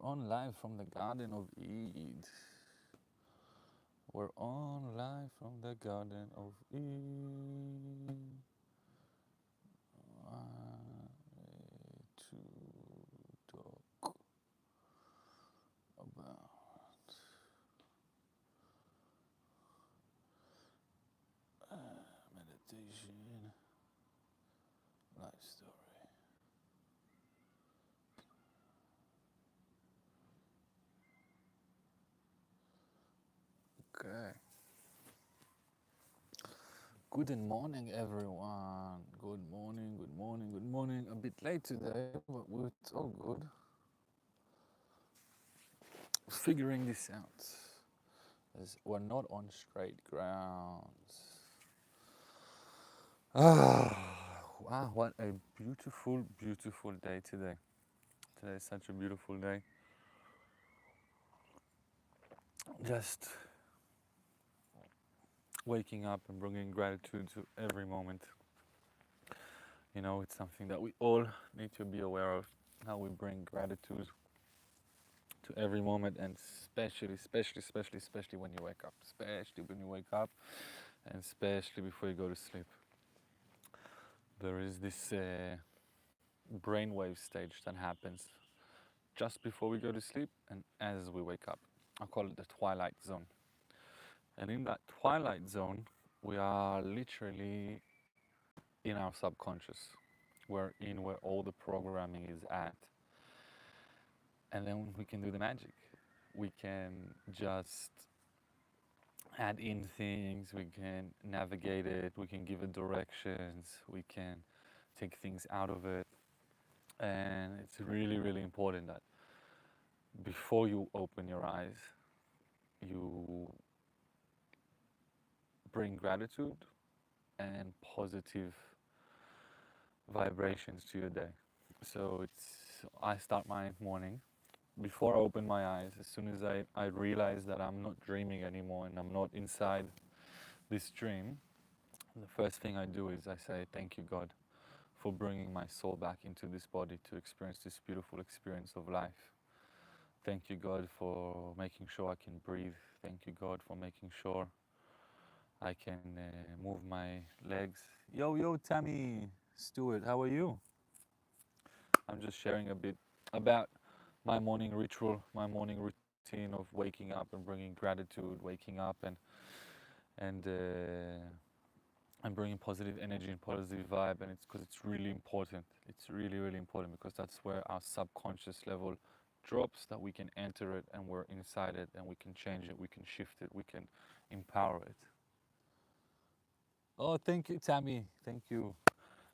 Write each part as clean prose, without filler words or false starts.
on live from the Garden of Eden. We're on live from the Garden of Eden. To talk about meditation, life story. Okay. Good morning, everyone. Good morning, good morning, good morning. A bit late today, but it's all good. Figuring this out, as we're not on straight grounds. Wow, what a beautiful, beautiful day today. Today is such a beautiful day. Just waking up and bringing gratitude to every moment. You know, it's something that we all need to be aware of, how we bring gratitude to every moment, and especially when you wake up. Especially when you wake up, and especially before you go to sleep. There is this brainwave stage that happens just before we go to sleep and as we wake up. I call it the twilight zone. And in that twilight zone, we are literally in our subconscious. We're in where all the programming is at. And then we can do the magic. We can just add in things, we can navigate it, we can give it directions, we can take things out of it. And it's really, really important that before you open your eyes, you bring gratitude and positive vibrations to your day. So I start my morning before I open my eyes. As soon as I realize that I'm not dreaming anymore and I'm not inside this dream, the first thing I do is I say, thank you, God, for bringing my soul back into this body to experience this beautiful experience of life. Thank you, God, for making sure I can breathe. Thank you, God, for making sure I can move my legs. Yo, Tammy Stewart, how are you? I'm just sharing a bit about my morning ritual, my morning routine of waking up and bringing gratitude, waking up and bringing positive energy and positive vibe. And it's because it's really important. It's really, really important because that's where our subconscious level drops, that we can enter it and we're inside it and we can change it, we can shift it, we can empower it. Oh, thank you, Tammy. Thank you.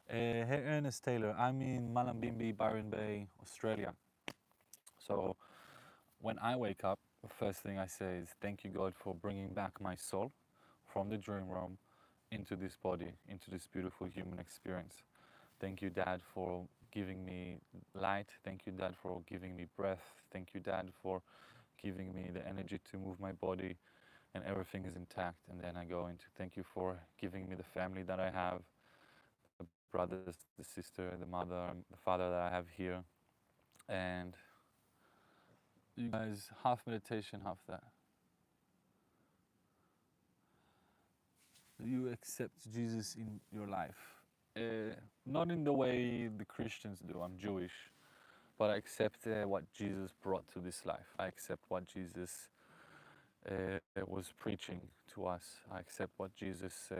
Hey, Ernest Taylor. I'm in Malambimbi, Byron Bay, Australia. So when I wake up, the first thing I say is, thank you, God, for bringing back my soul from the dream realm into this body, into this beautiful human experience. Thank you, Dad, for giving me light. Thank you, Dad, for giving me breath. Thank you, Dad, for giving me the energy to move my body, and everything is intact. And then I go into thank you for giving me the family that I have, the brothers, the sister, the mother, the father that I have here. And you guys, half meditation, half that. You accept Jesus in your life. Not in the way the Christians do. I'm Jewish, but I accept what Jesus brought to this life. I accept what Jesus was preaching to us. I accept what Jesus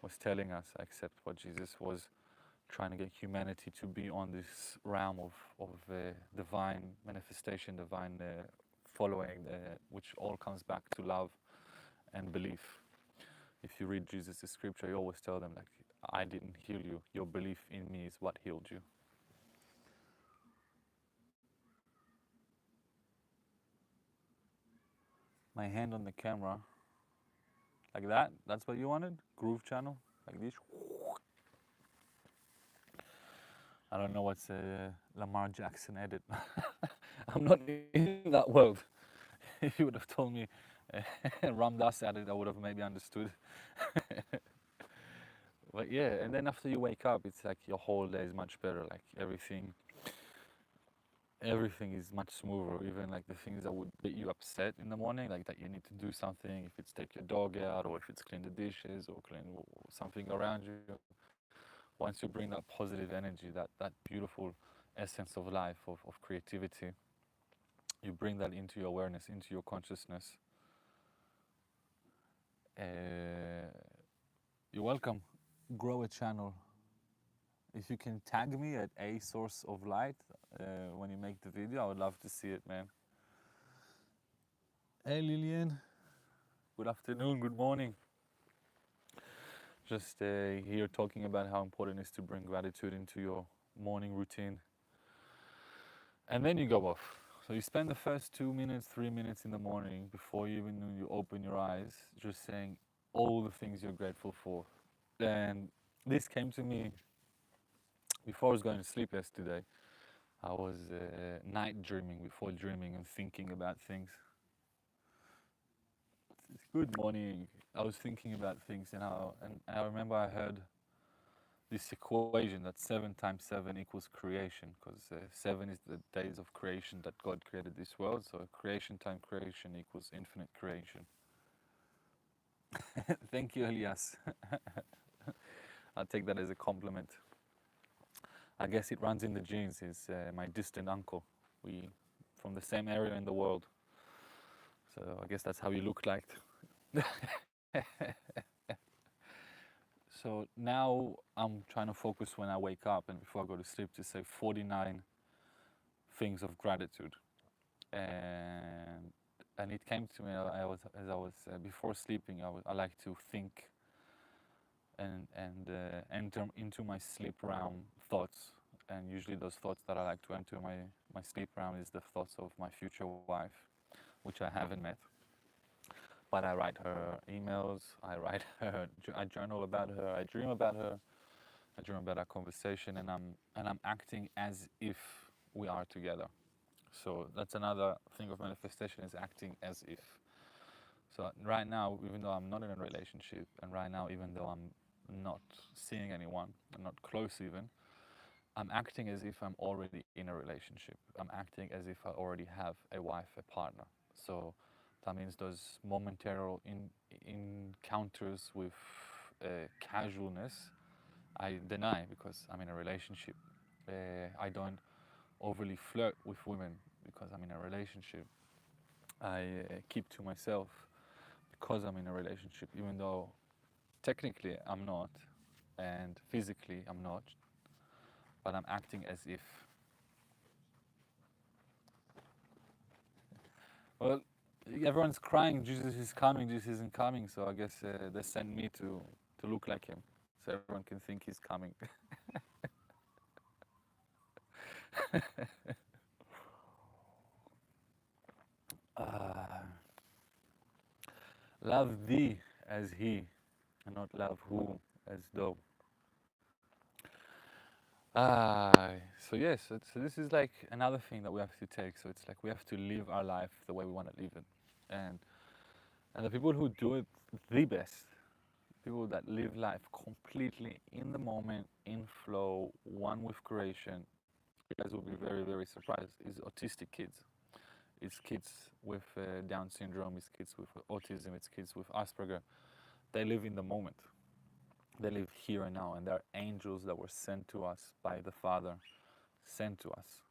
was telling us. I accept what Jesus was trying to get humanity to be on this realm of divine manifestation, divine following, which all comes back to love and belief. If you read Jesus' scripture, you always tell them, like, I didn't heal you. Your belief in me is what healed you. My hand on the camera, like that. That's what you wanted? Groove channel, like this. I don't know what's a Lamar Jackson edit. I'm not in that world. If you would have told me Ram Dass at it, I would have maybe understood. But yeah, and then after you wake up, it's like your whole day is much better. Like everything everything is much smoother. Even like the things that would get you upset in the morning, like that you need to do something, if it's take your dog out or if it's clean the dishes or clean something around you. Once you bring that positive energy, that beautiful essence of life, of creativity, you bring that into your awareness, into your consciousness. Uh, you're welcome. Grow a channel. If you can tag me at a source of light when you make the video, I would love to see it, man. Hey, Lillian. Good afternoon. Good morning. Just here talking about how important it is to bring gratitude into your morning routine. And then you go off. So you spend the first 2 minutes, 3 minutes in the morning before you even you open your eyes, just saying all the things you're grateful for. And this came to me before I was going to sleep yesterday. I was night dreaming before dreaming and thinking about things. Good morning. I was thinking about things, and I remember I heard this equation that 7 times 7 equals creation, because 7 is the days of creation that God created this world. So creation time creation equals infinite creation. Thank you, Elias. I'll take that as a compliment. I guess it runs in the genes. He's my distant uncle. We from the same area in the world. So I guess that's how you look like. So now I'm trying to focus when I wake up and before I go to sleep to say 49 things of gratitude. And it came to me. As I was before sleeping. I like to think and enter into my sleep realm thoughts. And usually those thoughts that I like to enter my sleep realm is the thoughts of my future wife, which I haven't met. But I write her emails. I write her. I journal about her. I dream about her. I dream about our conversation, and I'm acting as if we are together. So that's another thing of manifestation, is acting as if. So right now, even though I'm not in a relationship, and right now, even though I'm not seeing anyone, I'm not close even, I'm acting as if I'm already in a relationship. I'm acting as if I already have a wife, a partner. So that means those momentary encounters with casualness, I deny because I'm in a relationship. I don't overly flirt with women because I'm in a relationship. I keep to myself because I'm in a relationship, even though technically I'm not, and physically I'm not, but I'm acting as if. Well, everyone's crying, Jesus is coming, Jesus isn't coming, so I guess they send me to look like him, so everyone can think he's coming. uh, love thee as he, and not love who as though. Ah, so yes, so this is like another thing that we have to take. So it's like we have to live our life the way we want to live it, and and the people who do it the best, people that live life completely in the moment, in flow, one with creation, you guys will be very very surprised. Is autistic kids. It's kids with Down syndrome. It's kids with autism. It's kids with Asperger. They live in the moment. They live here and now, and they're angels that were sent to us by the Father, sent to us.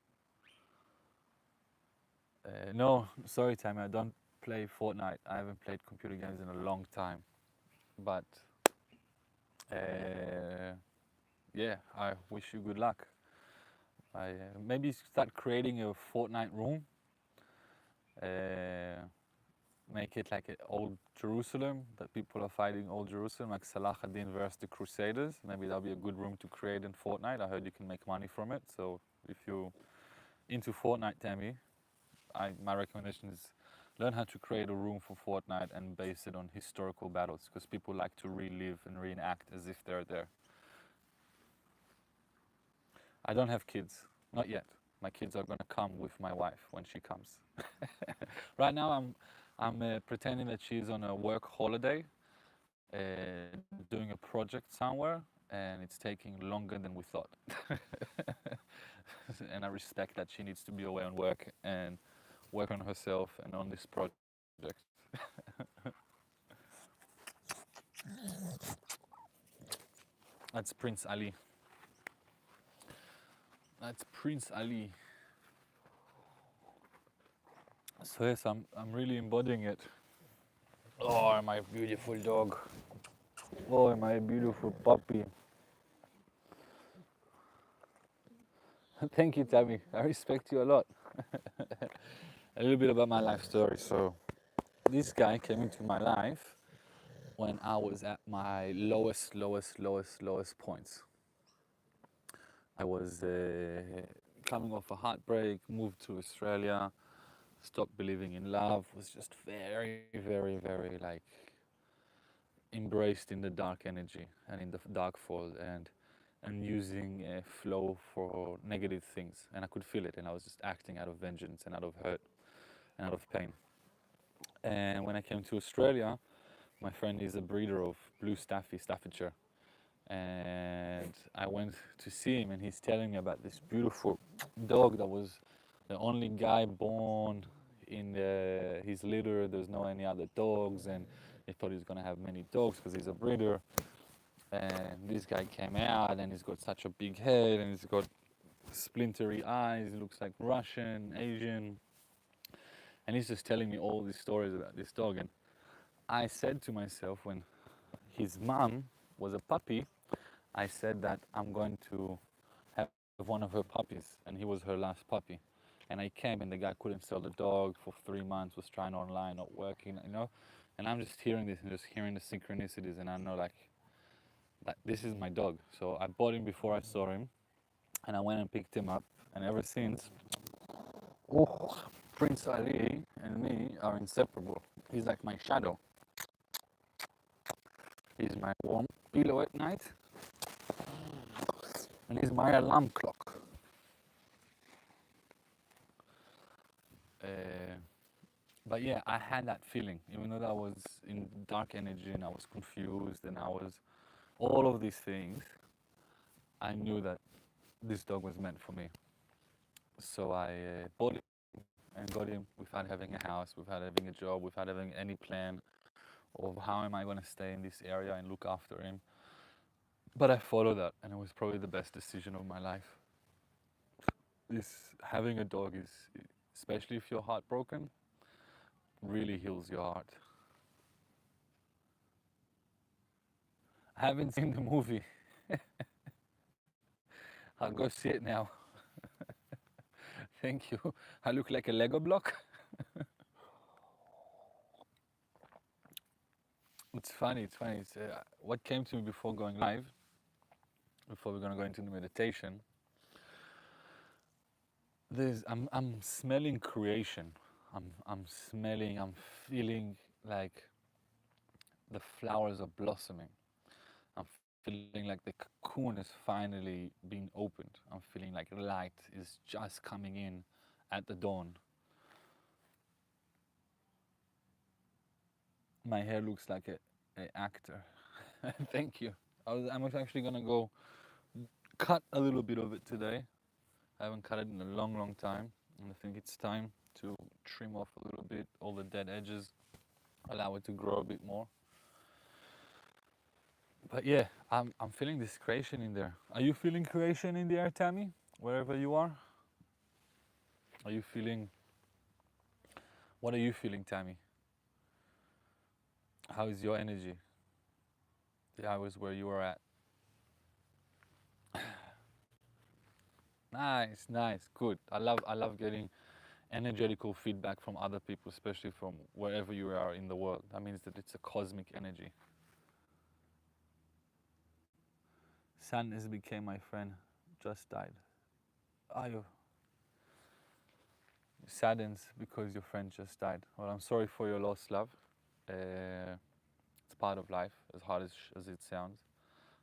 No, sorry, Tammy, I don't play Fortnite. I haven't played computer games in a long time. But yeah, I wish you good luck. I maybe start creating a Fortnite room. Uh, make it like an old Jerusalem, that people are fighting old Jerusalem, like Salah ad-Din versus the Crusaders. Maybe that'll be a good room to create in Fortnite. I heard you can make money from it. So if you're into Fortnite, Tammy, my recommendation is learn how to create a room for Fortnite and base it on historical battles, because people like to relive and reenact as if they're there. I don't have kids, not yet. My kids are gonna come with my wife when she comes. Right now, I'm pretending that she's on a work holiday, doing a project somewhere, and it's taking longer than we thought. and I respect that she needs to be away on work and work on herself and on this project. That's Prince Ali. That's Prince Ali. So yes, I'm really embodying it. Oh, my beautiful dog. Oh, my beautiful puppy. Thank you, Tammy. I respect you a lot. A little bit about my life story. So, this guy came into my life when I was at my lowest points. I was coming off a heartbreak, moved to Australia, stopped believing in love, was just very like embraced in the dark energy and in the dark fold and using flow for negative things, and I could feel it, and I was just acting out of vengeance and out of hurt and out of pain. And when I came to Australia, my friend is a breeder of blue Staffy, Staffordshire, and I went to see him, and he's telling me about this beautiful dog that was the only guy born in his litter. There's no any other dogs, and he thought he was gonna have many dogs because he's a breeder. And this guy came out, and he's got such a big head, and he's got splintery eyes. He looks like Russian, Asian, and he's just telling me all these stories about this dog. And I said to myself, when his mom was a puppy, I said that I'm going to have one of her puppies, and he was her last puppy. And I came, and the guy couldn't sell the dog for 3 months, was trying online, not working, you know. And I'm just hearing this and just hearing the synchronicities, and I know like this is my dog. So I bought him before I saw him, and I went and picked him up, and ever since, oh, Prince Ali and me are inseparable. He's like my shadow. He's my warm pillow at night, and he's my alarm clock. Uh, but yeah, I had that feeling, even though I was in dark energy and I was confused and I was all of these things, I knew that this dog was meant for me. So I bought him and got him without having a house, without having a job, without having any plan of how am I going to stay in this area and look after him. But I followed that, and it was probably the best decision of my life. This having a dog is, especially if you're heartbroken, really heals your heart. I haven't seen the movie. I'll go see it now. Thank you. I look like a Lego block. It's funny. It's funny. It's, what came to me before going live, before we're gonna go into the meditation. I'm smelling creation. I'm smelling. I'm feeling like the flowers are blossoming. I'm feeling like the cocoon is finally being opened. I'm feeling like light is just coming in at the dawn. My hair looks like a actor. Thank you. I'm actually gonna go cut a little bit of it today. I haven't cut it in a long time, and I think it's time to trim off a little bit all the dead edges, allow it to grow a bit more. But yeah, I'm feeling this creation in there. Are you feeling creation in the air, Tammy? Wherever you are? Are you feeling, what are you feeling, Tammy? How is your energy? The hours where you are at. Nice, nice, good. I love getting energetical feedback from other people, especially from wherever you are in the world. That means that it's a cosmic energy. Sadness became my friend, just died. Are you saddened because your friend just died? Well, I'm sorry for your loss, love. It's part of life, as hard as it sounds.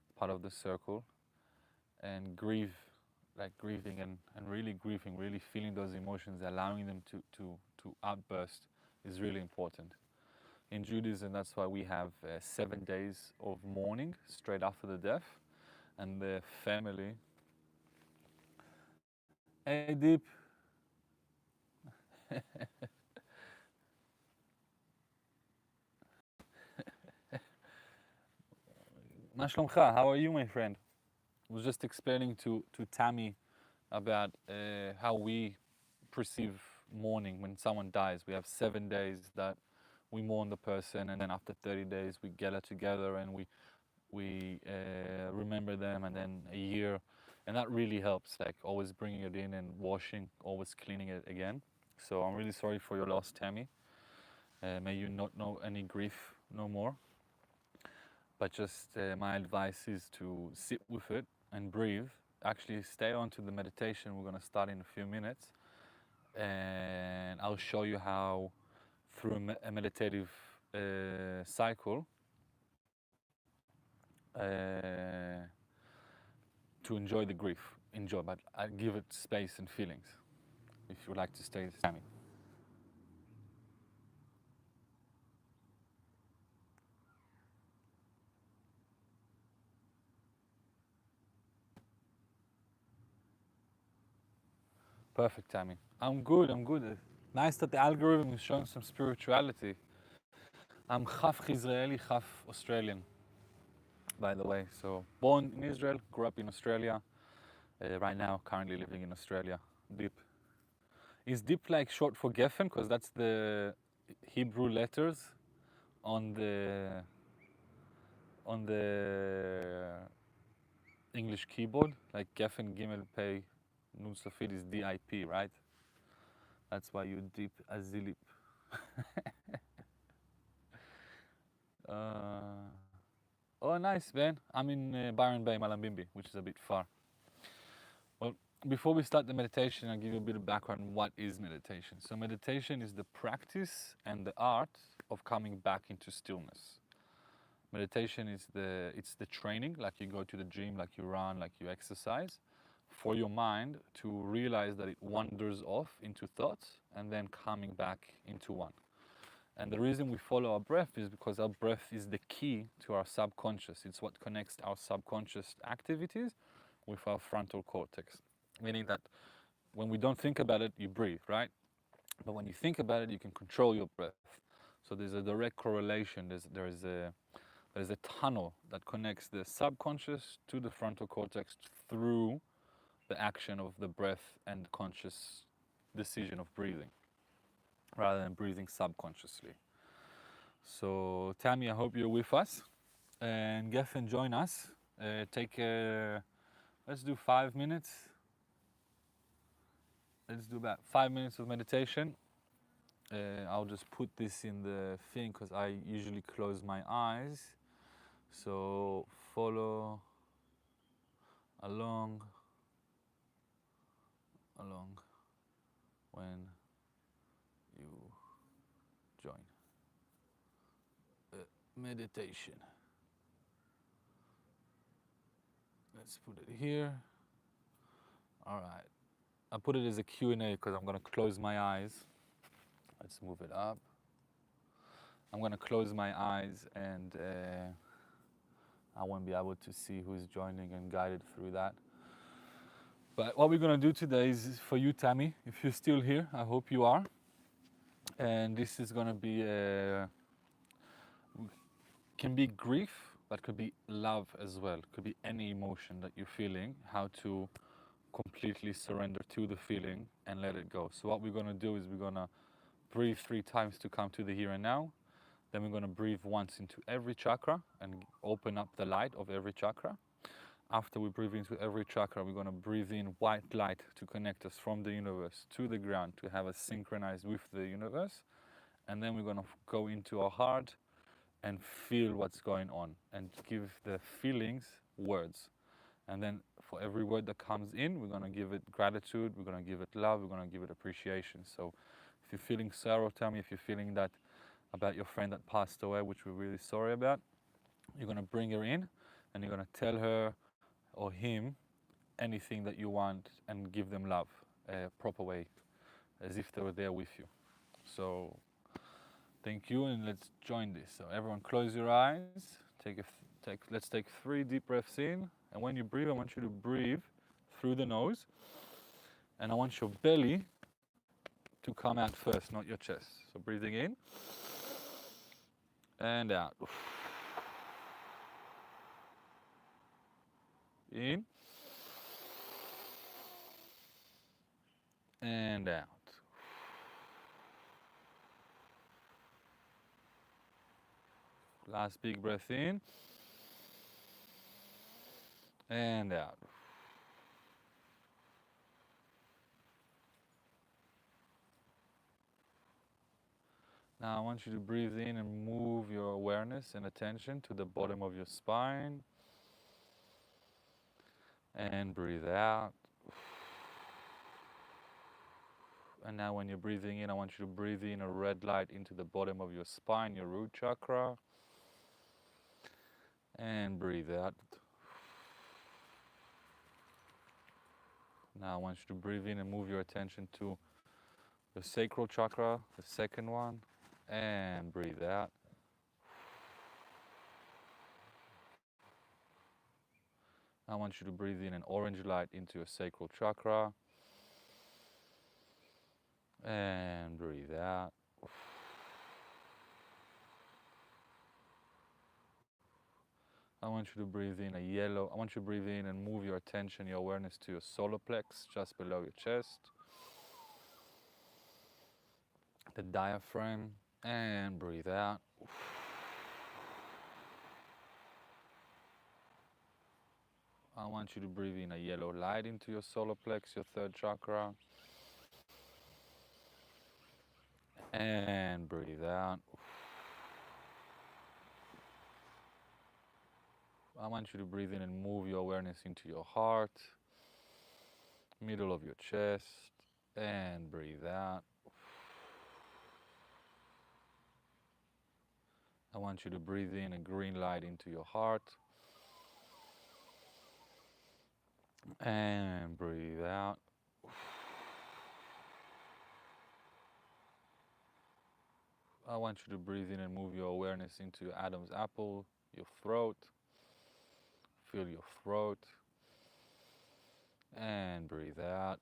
It's part of the circle. And grieve, like grieving and really grieving, really feeling those emotions, allowing them to outburst is really important. In Judaism, that's why we have 7 days of mourning straight after the death, and the family Hey, Deep. Ma shlomcha, how are you, my friend? I was just explaining to Tammy about how we perceive mourning when someone dies. We have 7 days that we mourn the person, and then after 30 days we gather together and we remember them, and then a year, and that really helps. Like always bringing it in and washing, always cleaning it again. So I'm really sorry for your loss, Tammy. May you not know any grief no more. But just my advice is to sit with it and breathe. Actually, stay on to the meditation. We're going to start in a few minutes, and I'll show you how, through a meditative cycle, to enjoy the grief. Enjoy, but I give it space and feelings. If you would like to stay, Sammy. Perfect, Tammy. I'm good. I'm good. Nice that the algorithm is showing some spirituality. I'm half Israeli, half Australian, by the way. So born in Israel, grew up in Australia. Right now, currently living in Australia. Deep. Is Deep like short for Geffen? Because that's the Hebrew letters on the English keyboard. Like Geffen, Gimel, Pei, Nun Sofit is DIP, right? That's why you Deep Azilip. Oh, nice, man. I'm in Byron Bay, Malambimbi, which is a bit far. Well, before we start the meditation, I'll give you a bit of background on what is meditation. So meditation is the practice and the art of coming back into stillness. Meditation is it's the training, like you go to the gym, like you run, like you exercise, for your mind to realize that it wanders off into thoughts and then coming back into one. And the reason we follow our breath is because our breath is the key to our subconscious. It's what connects our subconscious activities with our frontal cortex. Meaning that when we don't think about it, you breathe, right? But when you think about it, you can control your breath. So there's a direct correlation. There's a tunnel that connects the subconscious to the frontal cortex through the action of the breath and conscious decision of breathing, rather than breathing subconsciously. So Tammy, I hope you're with us, and Geffen, join us. Let's do 5 minutes. Let's do about 5 minutes of meditation. I'll just put this in the thing because I usually close my eyes. So follow along when you join meditation. Let's put it here. All right. I put it as a Q&A because I'm going to close my eyes. Let's move it up. I'm going to close my eyes, and I won't be able to see who's joining and guided through that. But what we're going to do today is for you, Tammy, if you're still here, I hope you are. And this is going to be, can be grief, but could be love as well. Could be any emotion that you're feeling, how to completely surrender to the feeling and let it go. So what we're going to do is we're going to breathe 3 times to come to the here and now. Then we're going to breathe once into every chakra and open up the light of every chakra. After we breathe into every chakra, we're going to breathe in white light to connect us from the universe to the ground, to have us synchronized with the universe. And then we're going to go into our heart and feel what's going on and give the feelings words. And then for every word that comes in, we're going to give it gratitude, we're going to give it love, we're going to give it appreciation. So if you're feeling sorrow, tell me. If you're feeling that about your friend that passed away, which we're really sorry about, you're going to bring her in and you're going to tell her or him anything that you want and give them love, a proper way, as if they were there with you. So thank you, and let's join this. So everyone close your eyes, let's take 3 deep breaths in, and when you breathe, I want you to breathe through the nose And I want your belly to come out first, not your chest. So breathing in and out. In and out. Last big breath in and out. Now I want you to breathe in and move your awareness and attention to the bottom of your spine. And breathe out. And now when you're breathing in, I want you to breathe in a red light into the bottom of your spine, your root chakra. And breathe out. Now I want you to breathe in and move your attention to the sacral chakra, the second one. And breathe out. I want you to breathe in an orange light into your sacral chakra. And breathe out. I want you to breathe in a yellow. I want you to breathe in and move your attention, your awareness to your solar plex, just below your chest. The diaphragm. And breathe out. I want you to breathe in a yellow light into your solar plex, your third chakra. And breathe out. I want you to breathe in and move your awareness into your heart, middle of your chest, and breathe out. I want you to breathe in a green light into your heart, and breathe out. I want you to breathe in and move your awareness into your Adam's apple, your throat. Feel your throat, and breathe out.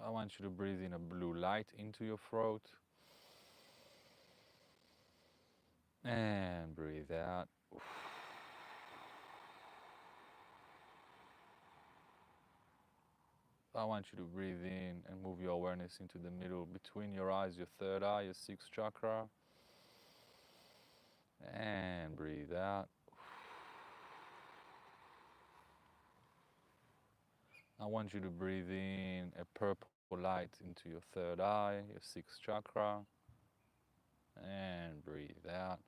I want you to breathe in a blue light into your throat, and breathe out. I want you to breathe in and move your awareness into the middle between your eyes, your third eye, your sixth chakra. And breathe out. I want you to breathe in a purple light into your third eye, your sixth chakra. And breathe out.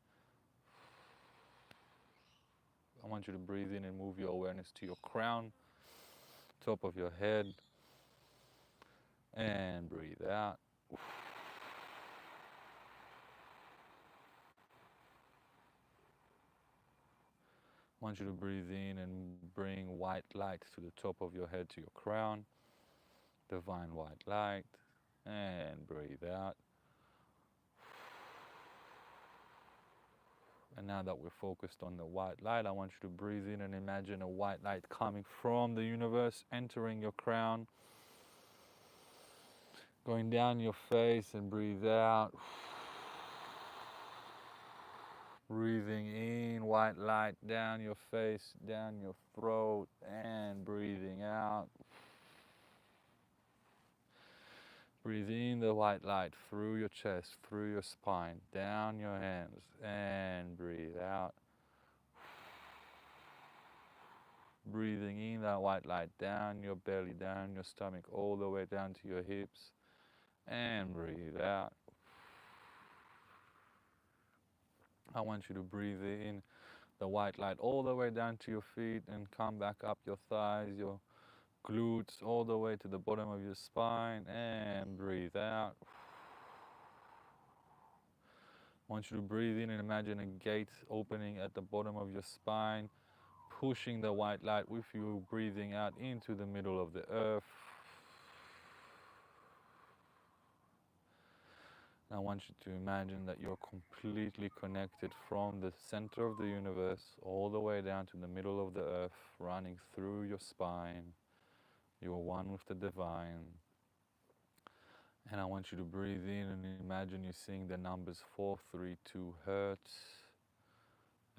I want you to breathe in and move your awareness to your crown, top of your head. And breathe out. I want you to breathe in and bring white light to the top of your head, to your crown, divine white light, and breathe out. And now that we're focused on the white light, I want you to breathe in and imagine a white light coming from the universe, entering your crown, going down your face, and breathe out. Breathing in, white light down your face, down your throat, and breathing out. Breathe in the white light through your chest, through your spine, down your hands, and breathe out. Breathing in that white light down your belly, down your stomach, all the way down to your hips, and breathe out. I want you to breathe in the white light all the way down to your feet and come back up your thighs, your glutes, all the way to the bottom of your spine, and breathe out. I want you to breathe in and imagine a gate opening at the bottom of your spine, pushing the white light with you, breathing out into the middle of the earth. I want you to imagine that you're completely connected from the center of the universe all the way down to the middle of the earth, running through your spine. You're one with the divine. And I want you to breathe in and imagine you're seeing the numbers 432 hertz.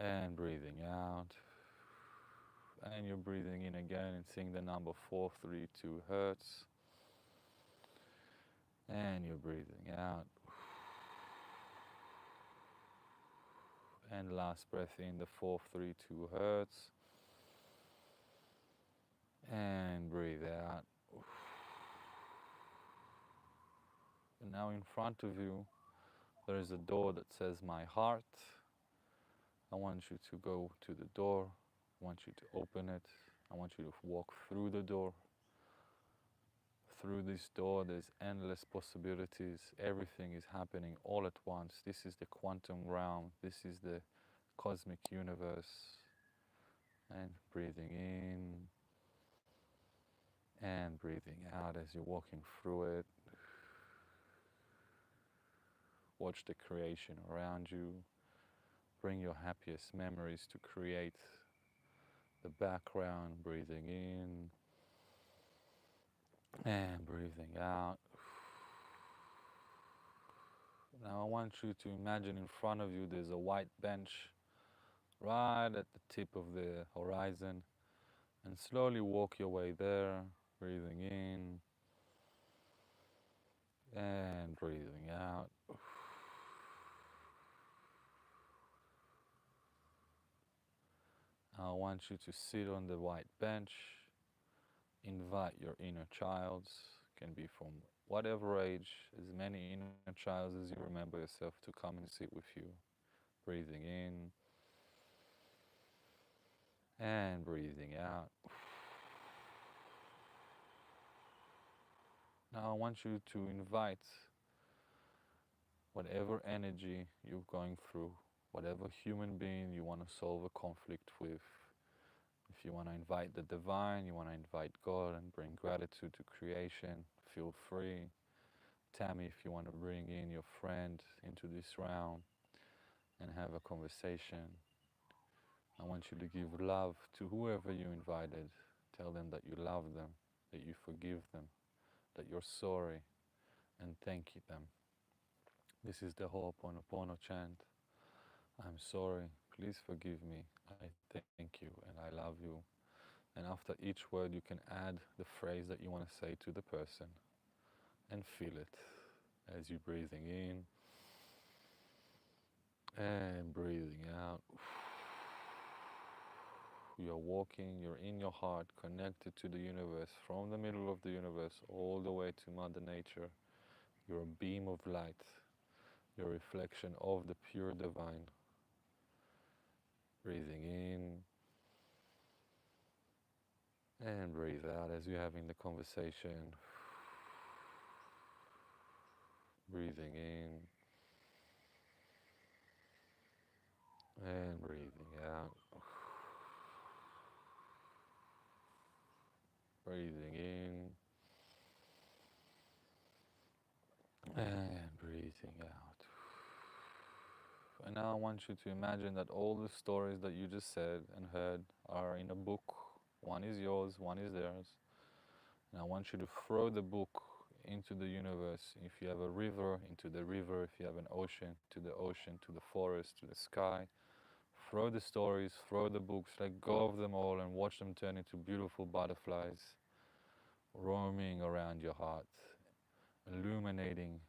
And breathing out. And you're breathing in again and seeing the number 432 hertz. And you're breathing out. And last breath in, the 432 hertz. And breathe out. And now in front of you, there is a door that says my heart. I want you to go to the door. I want you to open it. I want you to walk through the door. Through this door, there's endless possibilities. Everything is happening all at once. This is the quantum realm. This is the cosmic universe. And breathing in and breathing out as you're walking through it. Watch the creation around you. Bring your happiest memories to create the background. Breathing in and breathing out. Now I want you to imagine in front of you there's a white bench right at the tip of the horizon, and slowly walk your way there, breathing in and breathing out. I want you to sit on the white bench, invite your inner childs, can be from whatever age, as many inner childs as you remember yourself, to come and sit with you, breathing in and breathing out. Now I want you to invite whatever energy you're going through, whatever human being you want to solve a conflict with. If you want to invite the divine, you want to invite God and bring gratitude to creation, feel free. Tammy, if you want to bring in your friend into this round and have a conversation, I want you to give love to whoever you invited. Tell them that you love them, that you forgive them, that you're sorry, and thank them. This is the Ho'oponopono chant. I'm sorry, please forgive me, I thank you, and I love you. And after each word, you can add the phrase that you want to say to the person and feel it as you're breathing in and breathing out. You're walking, you're in your heart, connected to the universe, from the middle of the universe all the way to Mother Nature. You're a beam of light, you're a reflection of the pure divine. Breathing in and breathe out as you're having the conversation. Breathing in and breathing out. Breathing in and breathing out. And now I want you to imagine that all the stories that you just said and heard are in a book. One is yours, one is theirs. And I want you to throw the book into the universe. If you have a river, into the river. If you have an ocean, to the ocean, to the forest, to the sky. Throw the stories, throw the books, let go of them all and watch them turn into beautiful butterflies roaming around your heart, illuminating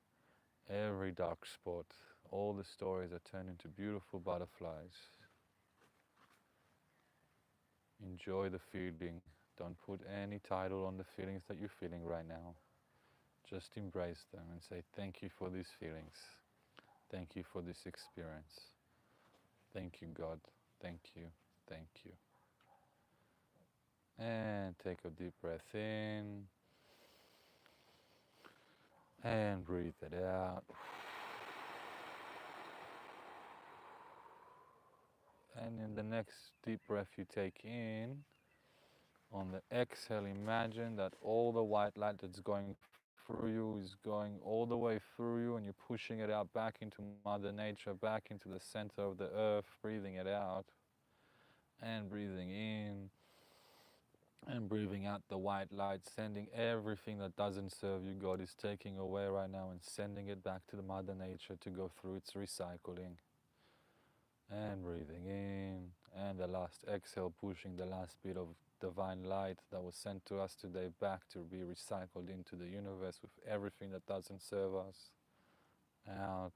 every dark spot. All the stories are turned into beautiful butterflies. Enjoy the feeling. Don't put any title on the feelings that you're feeling right now. Just embrace them and say, thank you for these feelings. Thank you for this experience. Thank you, God. Thank you. Thank you. And take a deep breath in. And breathe it out. And in the next deep breath you take in, on the exhale, imagine that all the white light that's going through you, is going all the way through you, and you're pushing it out back into Mother Nature, back into the center of the earth, breathing it out and breathing in and breathing out the white light, sending everything that doesn't serve you, God is taking away right now and sending it back to the Mother Nature to go through its recycling. And breathing in, and the last exhale, pushing the last bit of divine light that was sent to us today back to be recycled into the universe with everything that doesn't serve us. Out.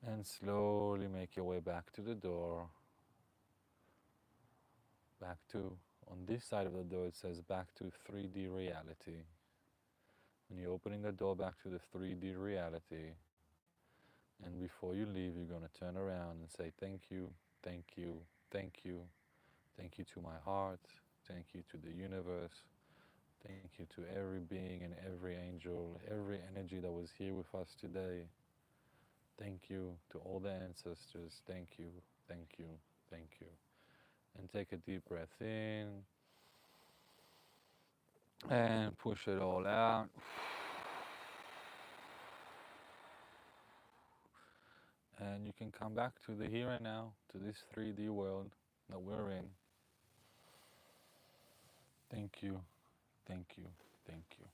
And slowly make your way back to the door. Back to, on this side of the door, it says back to 3D reality. When you're opening the door back to the 3D reality, and before you leave, you're going to turn around and say, thank you, thank you, thank you, thank you to my heart, thank you to the universe, thank you to every being and every angel, every energy that was here with us today. Thank you to all the ancestors, thank you, thank you, thank you. And take a deep breath in and push it all out. And you can come back to the here and now, to this 3D world that we're in. Thank you, thank you, thank you.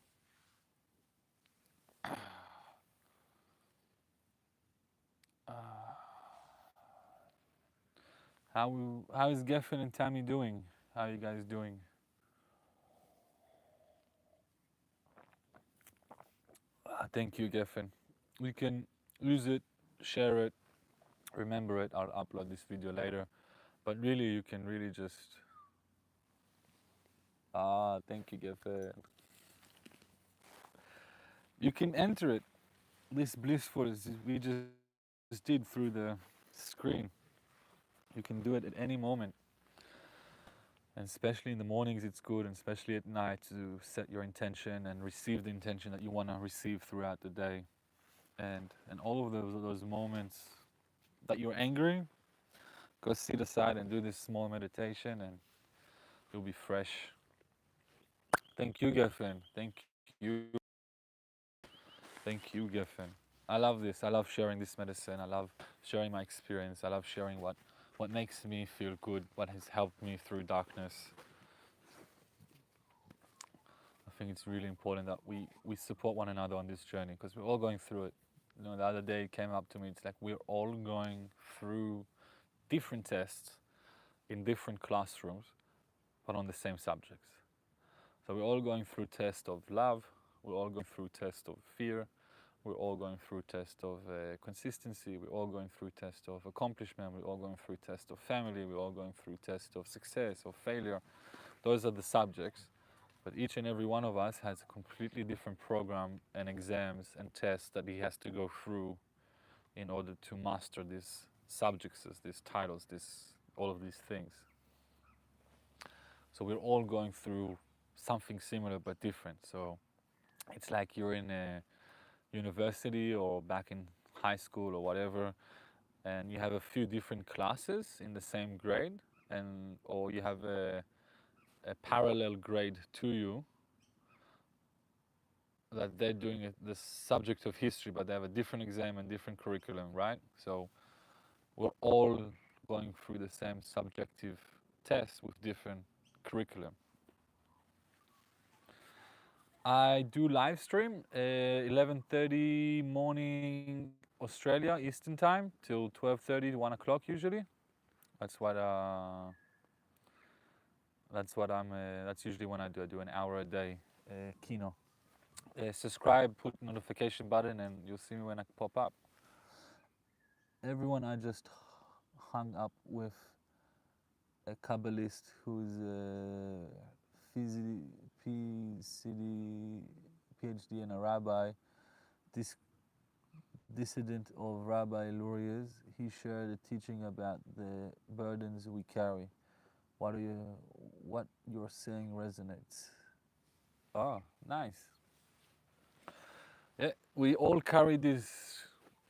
How is Geffen and Tammy doing? How are you guys doing? Thank you, Geffen. We can use it, share it, remember it. I'll upload this video later. But really, you can really just... thank you, Geffen. You can enter it. This blissful as we just did through the screen. You can do it at any moment. And especially in the mornings, it's good, and especially at night to set your intention and receive the intention that you want to receive throughout the day. And all of those moments that you're angry, go sit aside and do this small meditation, and you'll be fresh. Thank you, Geffen. Thank you. Thank you, Geffen. I love this. I love sharing this medicine. I love sharing my experience. I love sharing what makes me feel good, what has helped me through darkness. I think it's really important that we support one another on this journey, because we're all going through it. You know, the other day it came up to me, it's like we're all going through different tests in different classrooms, but on the same subjects. So we're all going through test of love, we're all going through test of fear, we're all going through test of consistency, we're all going through test of accomplishment, we're all going through test of family, we're all going through test of success or failure. Those are the subjects, but each and every one of us has a completely different program and exams and tests that he has to go through in order to master these subjects, these titles, all of these things. So we're all going through something similar but different. So it's like you're in a university or back in high school or whatever, and you have a few different classes in the same grade, or you have a parallel grade to you that they're doing the subject of history, but they have a different exam and different curriculum, right? So we're all going through the same subjective test with different curriculum. I do live stream 11:30 morning Australia Eastern time till 12:30 to 1 o'clock usually. That's what that's usually when I do. I do an hour a day kino. Subscribe, put notification button, and you'll see me when I pop up. Everyone I just hung up with a Kabbalist who's a PhD and a rabbi, this dissident of Rabbi Luria's. He shared a teaching about the burdens we carry. What you're saying resonates. Oh, nice. Yeah, we all carry these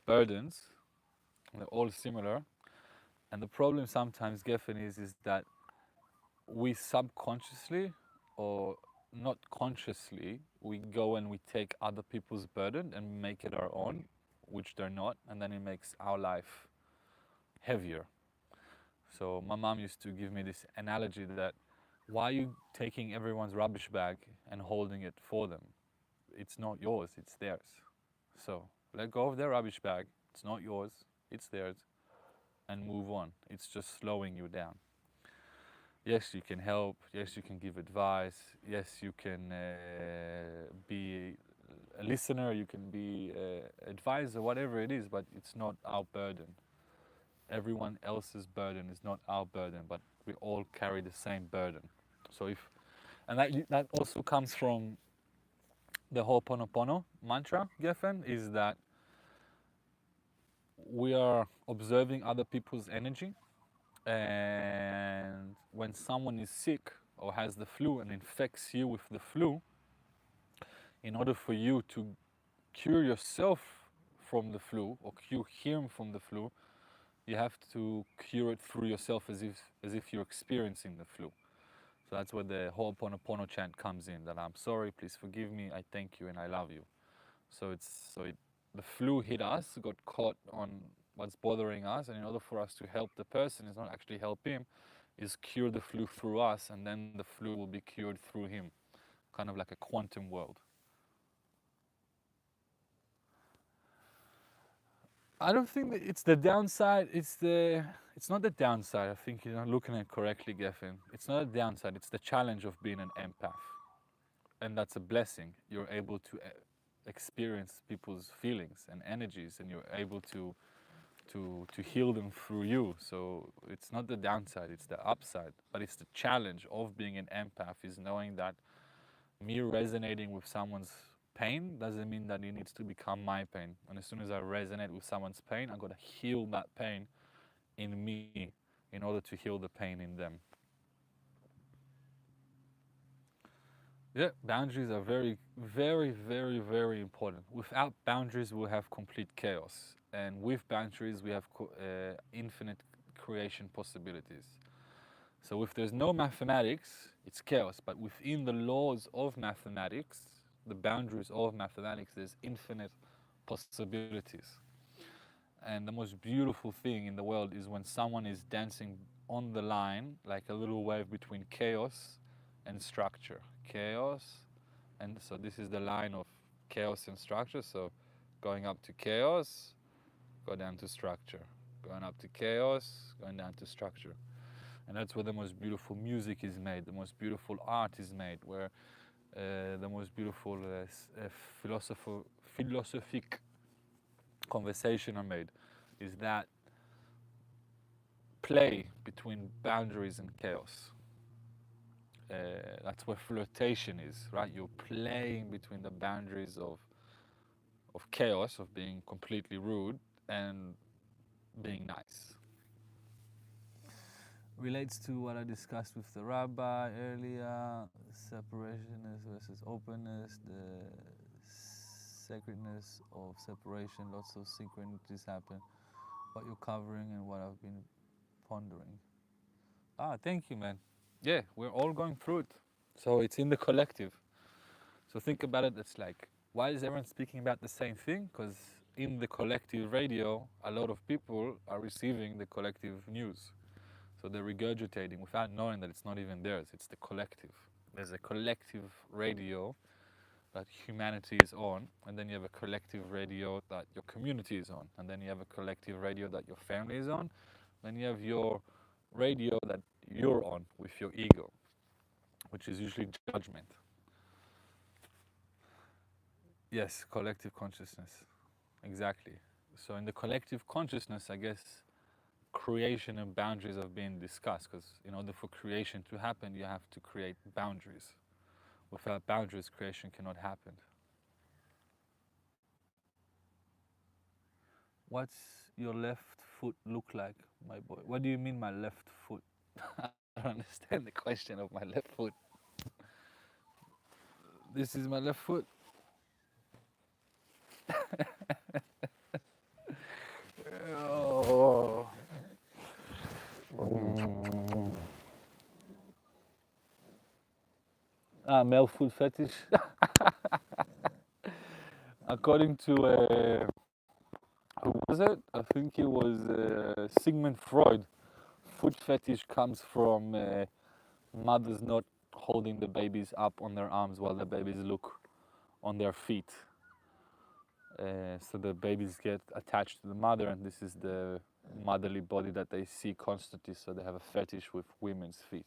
burdens. They're all similar. And the problem sometimes, Geffen, is that we subconsciously or not consciously, we go and we take other people's burden and make it our own, which they're not, and then it makes our life heavier. So my mom used to give me this analogy that why are you taking everyone's rubbish bag and holding it for them? It's not yours, it's theirs. So let go of their rubbish bag. It's not yours, it's theirs, and move on. It's just slowing you down. Yes, you can help. Yes, you can give advice. Yes, you can be a listener. You can be an advisor, whatever it is, but it's not our burden. Everyone else's burden is not our burden, but we all carry the same burden. So if, and that also comes from the Ho'oponopono mantra, Geffen, is that we are observing other people's energy, and when someone is sick or has the flu and infects you with the flu, in order for you to cure yourself from the flu or cure him from the flu, you have to cure it through yourself as if you're experiencing the flu. So that's where the Ho'oponopono chant comes in, that I'm sorry, please forgive me, I thank you, and I love you. The flu hit us, got caught on what's bothering us, and in order for us to help the person, is not actually help him, is cure the flu through us, and then the flu will be cured through him, kind of like a quantum world. I don't think that it's the downside. It's not the downside. I think you're not looking at it correctly, Geffen. It's not a downside. It's the challenge of being an empath, and that's a blessing. You're able to experience people's feelings and energies, and you're able to heal them through you. So it's not the downside. It's the upside. But it's the challenge of being an empath is knowing that me resonating with someone's pain doesn't mean that it needs to become my pain. And as soon as I resonate with someone's pain, I gotta heal that pain in me in order to heal the pain in them. Yeah, boundaries are very, very, very, very important. Without boundaries, we'll have complete chaos. And with boundaries, we have infinite creation possibilities. So if there's no mathematics, it's chaos. But within the laws of mathematics, the boundaries of mathematics, there's infinite possibilities. And the most beautiful thing in the world is when someone is dancing on the line, like a little wave between chaos and structure. Chaos, and so this is the line of chaos and structure. So going up to chaos, go down to structure. Going up to chaos, going down to structure. And that's where the most beautiful music is made, the most beautiful art is made, where the most beautiful philosophic conversation are made, is that play between boundaries and chaos. That's where flirtation is, right? You're playing between the boundaries of chaos, of being completely rude, and being nice. Relates to what I discussed with the rabbi earlier, separation versus openness, the sacredness of separation, lots of synchronicities happen, what you're covering and what I've been pondering. Thank you, man. Yeah, we're all going through it. So it's in the collective. So think about it, it's like, why is everyone speaking about the same thing? Because in the collective radio, a lot of people are receiving the collective news. So they're regurgitating without knowing that it's not even theirs, it's the collective. There's a collective radio that humanity is on, and then you have a collective radio that your community is on, and then you have a collective radio that your family is on, then you have your radio that you're on with your ego, which is usually judgment. Yes, collective consciousness. Exactly. So in the collective consciousness, I guess creation and boundaries have been discussed, because in order for creation to happen, you have to create boundaries. Without boundaries, creation cannot happen. What's your left foot look like, my boy? What do you mean, my left foot? I don't understand the question of my left foot. This is my left foot. Oh. Male food fetish. According to who was it? I think it was Sigmund Freud. Food fetish comes from mothers not holding the babies up on their arms while the babies look on their feet. So the babies get attached to the mother, and this is the motherly body that they see constantly. So they have a fetish with women's feet.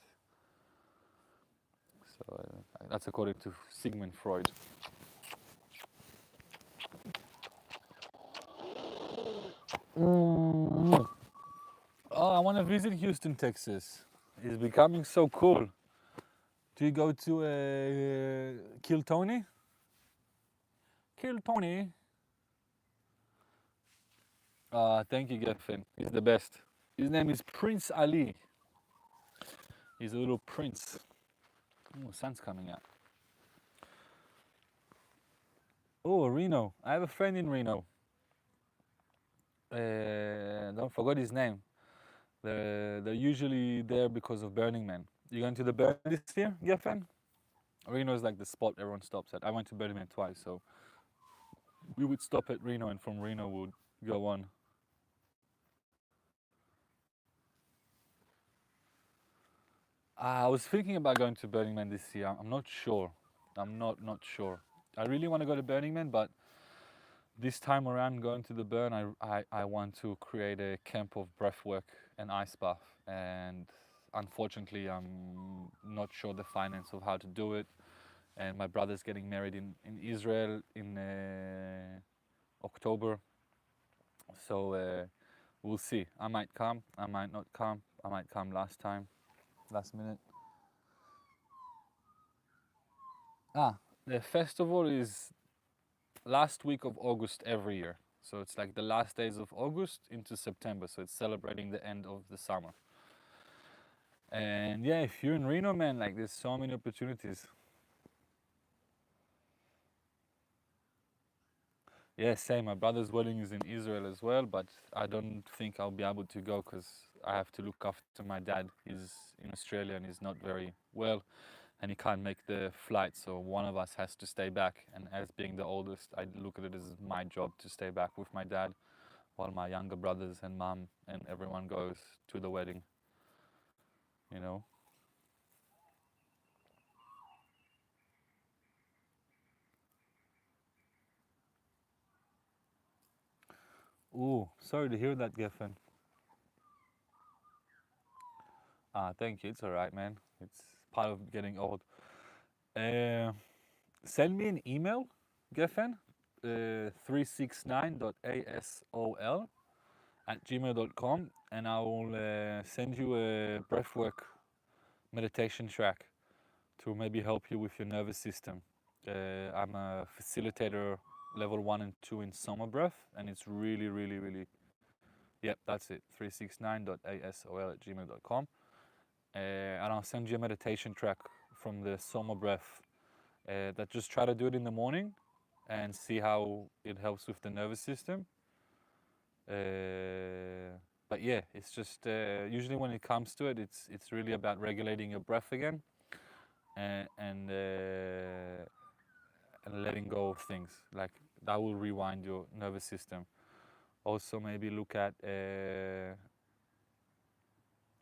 So that's according to Sigmund Freud. Mm. Oh, I want to visit Houston, Texas. It's becoming so cool. Do you go to Kill Tony? Kill Tony. Thank you, Geffen. He's the best. His name is Prince Ali. He's a little prince. Oh, sun's coming out. Oh, Reno. I have a friend in Reno. Don't forget his name. They're usually there because of Burning Man. You going to the Burn this year, Geffen? Reno is like the spot everyone stops at. I went to Burning Man twice, so we would stop at Reno, and from Reno we would go on. I was thinking about going to Burning Man this year. I'm not sure. I'm not sure. I really want to go to Burning Man, but this time around going to the Burn, I want to create a camp of breathwork and ice bath. And unfortunately, I'm not sure the finance of how to do it. And my brother's getting married in Israel in October. So we'll see. I might come, I might not come. I might come last minute. The festival is last week of August every year. So it's like the last days of August into September. So it's celebrating the end of the summer. And yeah, if you're in Reno, man, like there's so many opportunities. Yeah, same. My brother's wedding is in Israel as well, but I don't think I'll be able to go because I have to look after my dad. He's in Australia and he's not very well, and he can't make the flight. So one of us has to stay back. And as being the oldest, I look at it as my job to stay back with my dad while my younger brothers and mom and everyone goes to the wedding, you know. Ooh, sorry to hear that, Geffen. Thank you. It's all right, man. It's part of getting old. Uh, Send me an email, Geffen, 369.asol@gmail.com, and I will send you a breathwork meditation track to maybe help you with your nervous system. I'm a facilitator level 1 and 2 in Soma Breath, and it's really, really, really, yep, that's it, 369.asol@gmail.com. And I'll send you a meditation track from the Soma Breath that just try to do it in the morning and see how it helps with the nervous system. But yeah, it's just usually when it comes to it, it's really about regulating your breath again and and letting go of things. Like that will rewind your nervous system. Also, maybe look at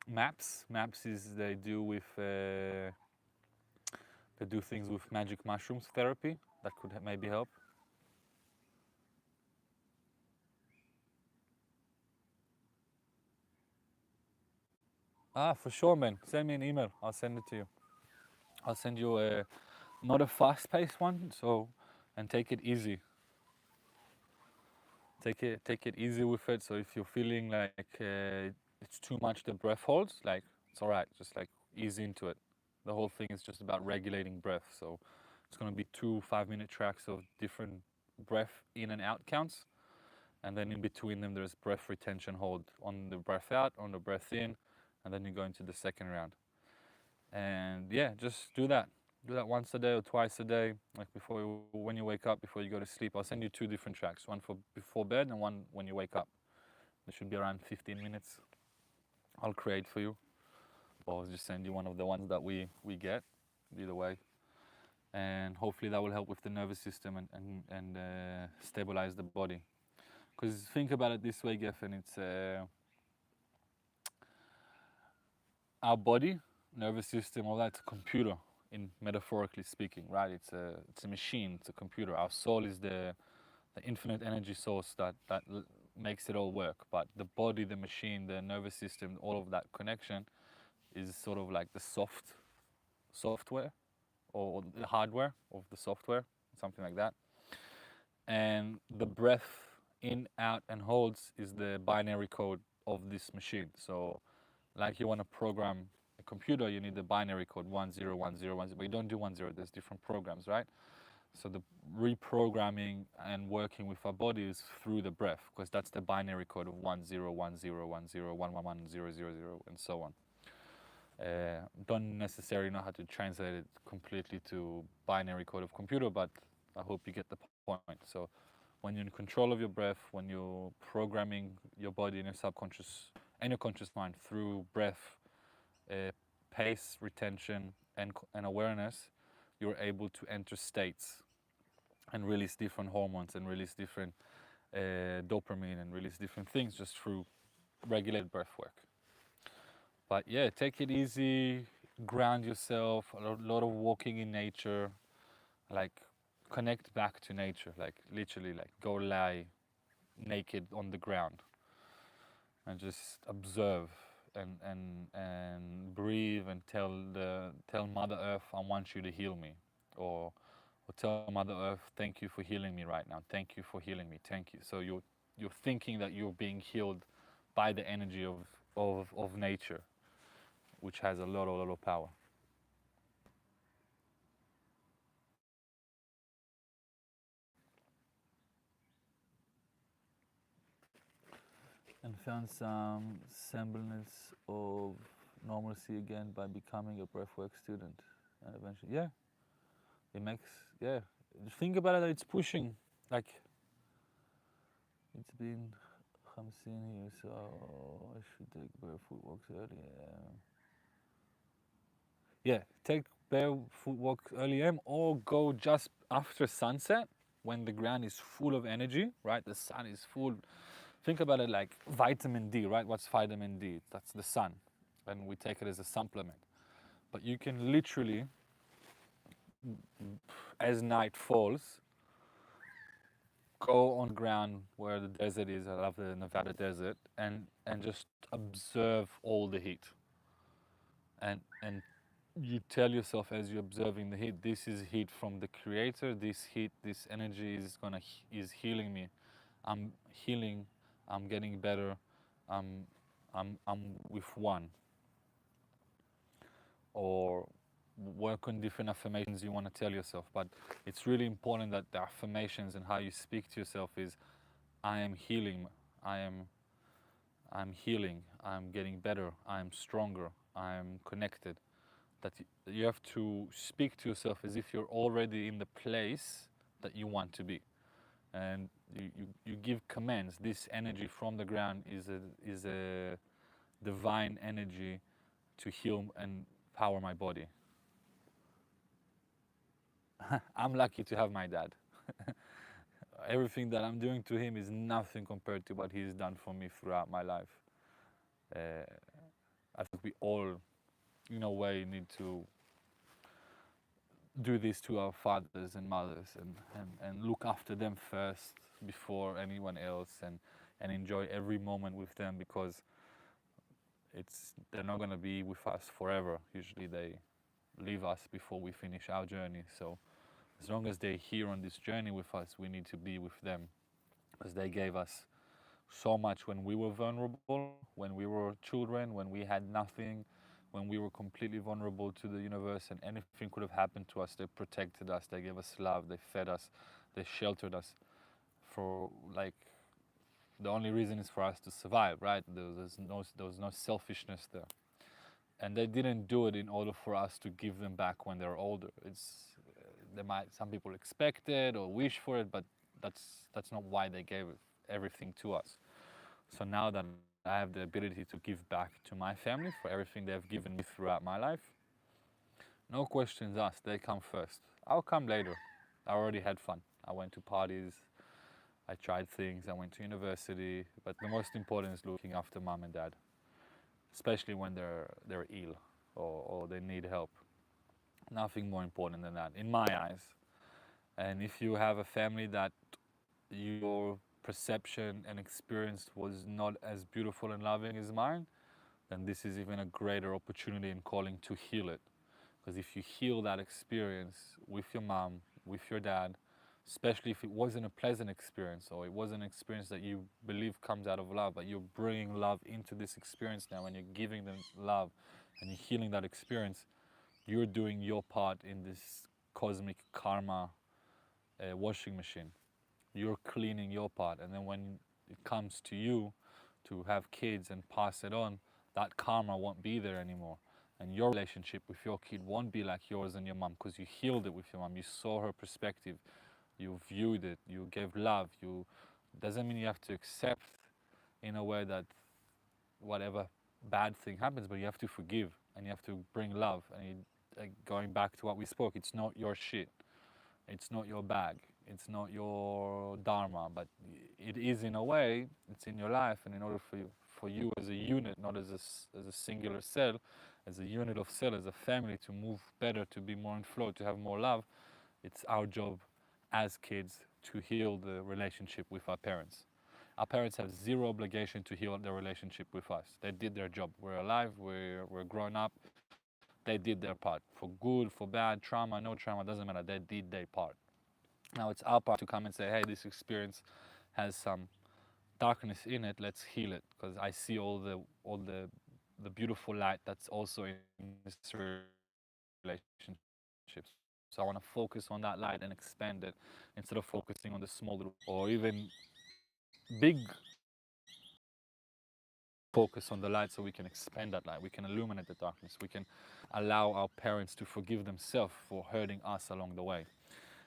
MAPS. MAPS is they do with they do things with magic mushrooms therapy that could maybe help. For sure, man. Send me an email. I'll send it to you. I'll send you a not a fast-paced one, so and take it easy. Take it easy with it. So if you're feeling like it's too much, the breath holds, like it's all right. Just like ease into it. The whole thing is just about regulating breath. So it's gonna be 2 5-minute tracks of different breath in and out counts, and then in between them there's breath retention hold on the breath out, on the breath in, and then you go into the second round. And yeah, just do that. Do that once a day or twice a day, like when you wake up, before you go to sleep. I'll send you two different tracks, one for before bed and one when you wake up. There should be around 15 minutes. I'll create for you, or I'll just send you one of the ones that we get. Either way. and hopefully that will help with the nervous system and stabilize the body. Because think about it this way, Geffen, it's our body, nervous system, all that's a computer, in metaphorically speaking, right? It's a machine, it's a computer. Our soul is the infinite energy source that makes it all work. But the body, the machine, the nervous system, all of that connection is sort of like the software or the hardware of the software, something like that. And the breath in, out, and holds is the binary code of this machine. So, like you want to program a computer, you need the binary code 101010. But you don't do 10. There's different programs, right? So the reprogramming and working with our body is through the breath, because that's the binary code of 101010111000 and so on. Don't necessarily know how to translate it completely to binary code of computer, but I hope you get the point. So when you're in control of your breath, when you're programming your body and your subconscious and your conscious mind through breath, pace, retention, and awareness, you're able to enter states and release different hormones and release different dopamine and release different things just through regulated breath work. But yeah, take it easy, ground yourself, a lot of walking in nature, like connect back to nature, like literally like go lie naked on the ground and just observe and breathe and tell Mother Earth, I want you to heal me, or tell Mother Earth, thank you for healing me right now, thank you for healing me, thank you. So you're thinking that you're being healed by the energy of nature, which has a lot of power. And found some semblance of normalcy again by becoming a breathwork student. And eventually, yeah, it makes, yeah. Think about it, it's pushing. Like, it's been 15 years, so I should take barefoot walks earlier. Yeah, take barefoot walks early AM or go just after sunset when the ground is full of energy, right? The sun is full. Think about it like vitamin D, right? What's vitamin D? That's the sun, and we take it as a supplement. But you can literally, as night falls, go on the ground where the desert is. I love the Nevada desert, and just observe all the heat. And you tell yourself as you're observing the heat, this is heat from the creator. This heat, this energy is healing me. I'm healing. I'm getting better. I'm with one. Or work on different affirmations you want to tell yourself. But it's really important that the affirmations and how you speak to yourself is, I am healing. I'm healing. I'm getting better. I'm stronger. I'm connected. That you have to speak to yourself as if you're already in the place that you want to be, and you give commands. This energy from the ground is a divine energy to heal and power my body. I'm lucky to have my dad. Everything that I'm doing to him is nothing compared to what he's done for me throughout my life. I think we all, in a way, need to do this to our fathers and mothers, and look after them first before anyone else, and enjoy every moment with them, because they're not going to be with us forever. Usually they leave us before we finish our journey. So as long as they're here on this journey with us, we need to be with them, because they gave us so much when we were vulnerable, when we were children, when we had nothing, when we were completely vulnerable to the universe and anything could have happened to us. They protected us, they gave us love, they fed us, they sheltered us. For like, the only reason is for us to survive, right? There was no selfishness there. And they didn't do it in order for us to give them back when they're older. Some people expect it or wish for it, but that's not why they gave everything to us. So now that I have the ability to give back to my family for everything they've given me throughout my life, No questions asked. They come first. I'll come later. I already had fun. I went to parties. I tried things. I went to university. But the most important is looking after mom and dad, especially when they're ill or they need help. Nothing more important than that, in my eyes. And if you have a family that your perception and experience was not as beautiful and loving as mine, then this is even a greater opportunity and calling to heal it. Because if you heal that experience with your mom, with your dad, especially if it wasn't a pleasant experience or it wasn't an experience that you believe comes out of love, but you're bringing love into this experience now and you're giving them love and you're healing that experience, you're doing your part in this cosmic karma washing machine. You're cleaning your part, and then when it comes to you to have kids and pass it on, that karma won't be there anymore, and your relationship with your kid won't be like yours and your mom, because you healed it with your mom. You saw her perspective, you viewed it, you gave love. You doesn't mean you have to accept in a way that whatever bad thing happens, but you have to forgive and you have to bring love. And going back to what we spoke, it's not your shit, it's not your bag, it's not your dharma, but it is in a way. It's in your life, and in order for you as a unit, not as as a singular cell, as a unit of cell, as a family, to move better, to be more in flow, to have more love, it's our job as kids to heal the relationship with our parents. Our parents have zero obligation to heal their relationship with us. They did their job. We're alive, we're grown up. They did their part. For good, for bad, trauma, no trauma, doesn't matter. They did their part. Now it's our part to come and say, hey, this experience has some darkness in it. Let's heal it, because I see all the beautiful light that's also in this relationship. So I want to focus on that light and expand it instead of focusing on the small little or even big. Focus on the light so we can expand that light. We can illuminate the darkness. We can allow our parents to forgive themselves for hurting us along the way,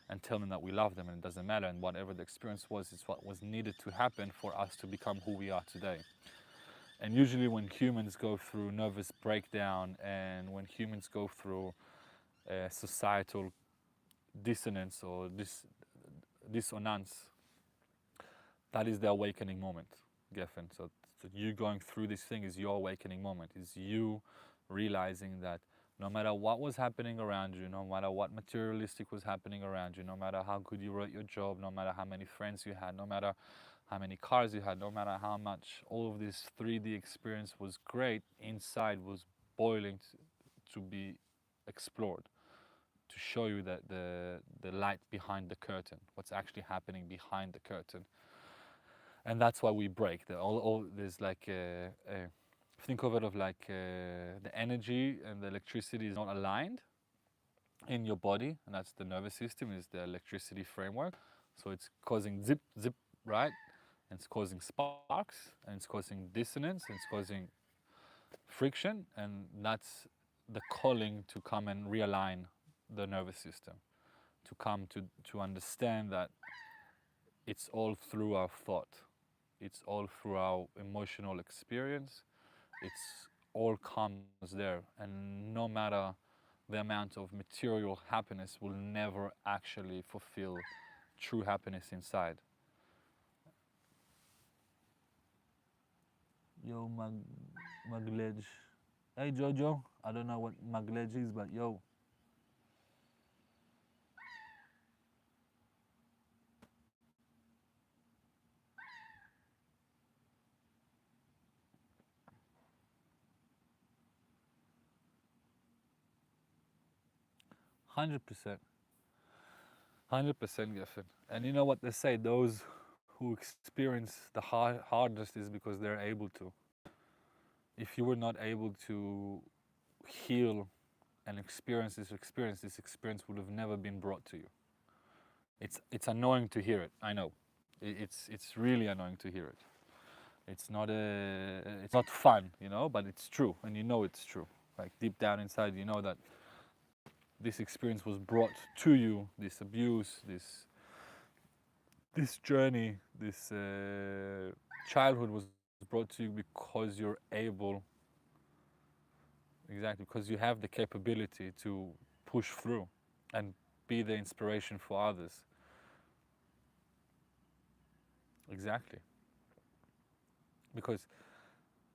and tell them that we love them and it doesn't matter, and whatever the experience was is what was needed to happen for us to become who we are today. And usually when humans go through nervous breakdown and when humans go through societal dissonance or dissonance, that is the awakening moment, Geffen. So you going through this thing is your awakening moment. Is you realizing that no matter what was happening around you, no matter what materialistic was happening around you, no matter how good you wrote your job, no matter how many friends you had, no matter how many cars you had, no matter how much all of this 3D experience was great, inside was boiling to be explored, to show you that the light behind the curtain, what's actually happening behind the curtain. And that's why we break. There's like think of it of like the energy and the electricity is not aligned in your body, and that's the nervous system, is the electricity framework. So it's causing zip zip, right? And it's causing sparks, and it's causing dissonance, and it's causing friction, and that's the calling to come and realign the nervous system, to come to understand that it's all through our thought. It's all through our emotional experience. It's all comes there. And no matter the amount of material happiness will never actually fulfill true happiness inside. Yo, Maglej. Hey, Jojo. I don't know what Maglej is, but yo. 100%. 100%, Geffen. And you know what they say, those who experience the hardest is because they're able to. If you were not able to heal and experience this experience would have never been brought to you. It's annoying to hear it, I know. It's really annoying to hear it. It's not fun, but it's true, and you know it's true. Like deep down inside, you know that this experience was brought to you, this abuse, this journey, this childhood was brought to you because you're able, exactly, because you have the capability to push through and be the inspiration for others. Exactly. Because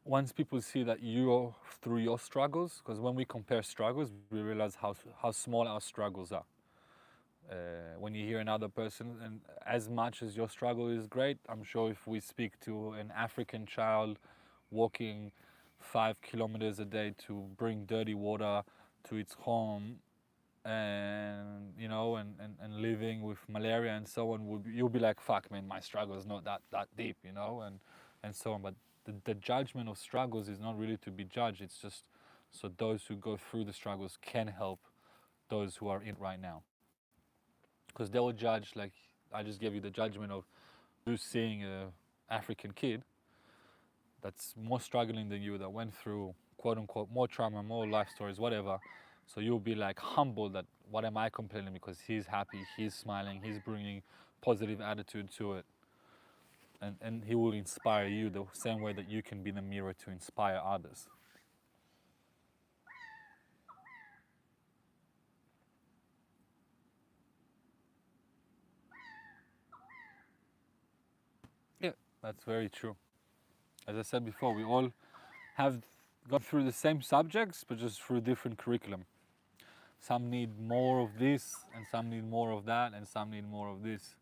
once people see that you're through your struggles, because when we compare struggles, we realize how small our struggles are. When you hear another person, and as much as your struggle is great, I'm sure if we speak to an African child walking 5 kilometers a day to bring dirty water to its home, and and living with malaria and so on, you'll be like, fuck man, my struggle is not that deep, and so on. But the judgment of struggles is not really to be judged. It's just so those who go through the struggles can help those who are in right now, because they will judge, like I just gave you the judgment of you seeing a African kid that's more struggling than you, that went through quote unquote more trauma, more life stories, whatever. So you'll be like humbled that what am I complaining, because he's happy, he's smiling, he's bringing positive attitude to it. And he will inspire you the same way that you can be the mirror to inspire others. Yeah, that's very true. As I said before, we all have gone through the same subjects, but just through different curriculum. Some need more of this, and some need more of that, and some need more of this.